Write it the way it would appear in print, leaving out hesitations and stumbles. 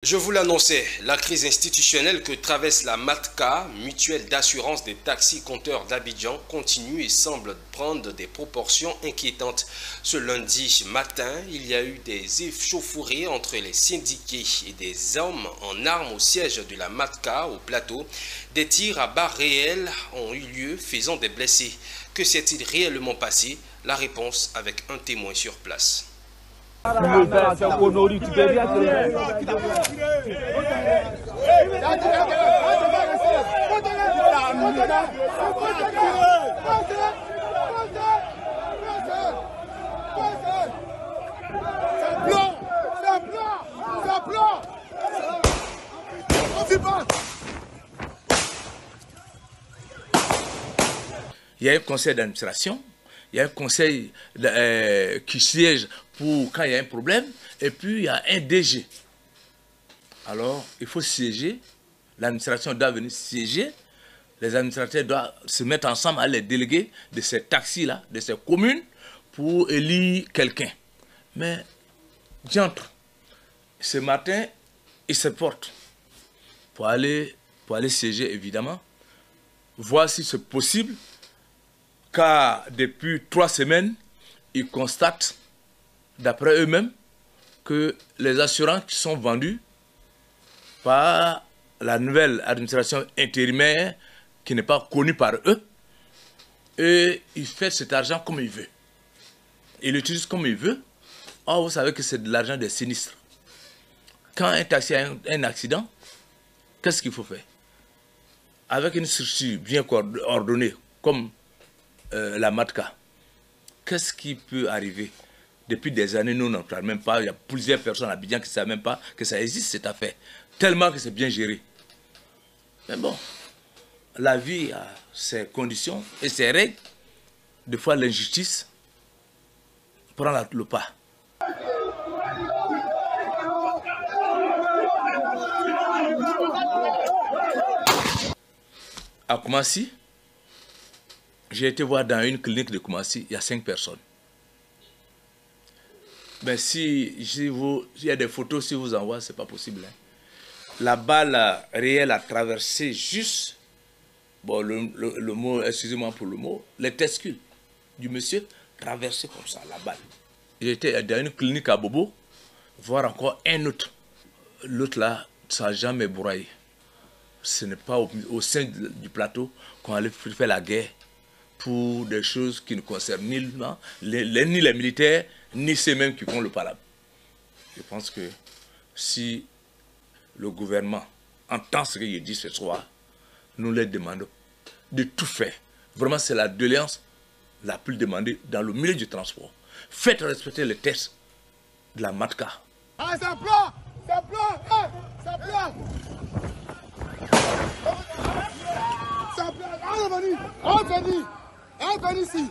Je vous l'annonçais, la crise institutionnelle que traverse la MATCA, mutuelle d'assurance des taxis compteurs d'Abidjan, continue et semble prendre des proportions inquiétantes. Ce lundi matin, il y a eu des échauffourées entre les syndiqués et des hommes en armes au siège de la MATCA au plateau. Des tirs à balles réelles ont eu lieu, faisant des blessés. Que s'est-il réellement passé? La réponse avec un témoin sur place. Il y a un conseil d'administration, il y a un conseil qui siège pour quand il y a un problème, et puis il y a un DG. Alors, il faut siéger, l'administration doit venir siéger, les administrateurs doivent se mettre ensemble à les déléguer de ces taxis-là, de ces communes, pour élire quelqu'un. Mais, j'entre. Ce matin, ils se portent pour aller siéger, évidemment, voir si c'est possible, car depuis 3 semaines, ils constatent, d'après eux-mêmes, que les assurances qui sont vendues par la nouvelle administration intérimaire, qui n'est pas connue par eux, et il fait cet argent comme il veut. Il l'utilise comme il veut. Or, vous savez que c'est de l'argent des sinistres. Quand un taxi a un accident, qu'est-ce qu'il faut faire? Avec une structure bien ordonnée, comme la MATCA, qu'est-ce qui peut arriver? Depuis des années, nous n'en parlons même pas. Il y a plusieurs personnes à Abidjan qui ne savent même pas que ça existe, cette affaire. Tellement que c'est bien géré. Mais bon, la vie a ses conditions et ses règles. Des fois, l'injustice prend le pas. À Koumassi, j'ai été voir dans une clinique de Koumassi, il y a 5 personnes. Mais si il y a des photos, si vous envoie, ce n'est pas possible. Hein. La balle réelle a traversé juste, bon, le mot, excusez-moi pour le mot, les testicules du monsieur, traversé comme ça, la balle. J'ai été dans une clinique à Bobo, voir encore un autre. L'autre là, ça n'a jamais broyé. Ce n'est pas au sein du plateau qu'on allait faire la guerre pour des choses qui ne concernent ni les militaires, ni ceux-mêmes qui font le palabre. Je pense que si le gouvernement entend ce qu'il dit ce soir, nous leur demandons de tout faire. Vraiment, c'est la doléance la plus demandée dans le milieu du transport. Faites respecter les tests de la MATCA. Ah, ça pleure! Ça pleure! Hein, ça pleure! Ça pleure! Ah, venez! Ah, venez! Ah, venez ici!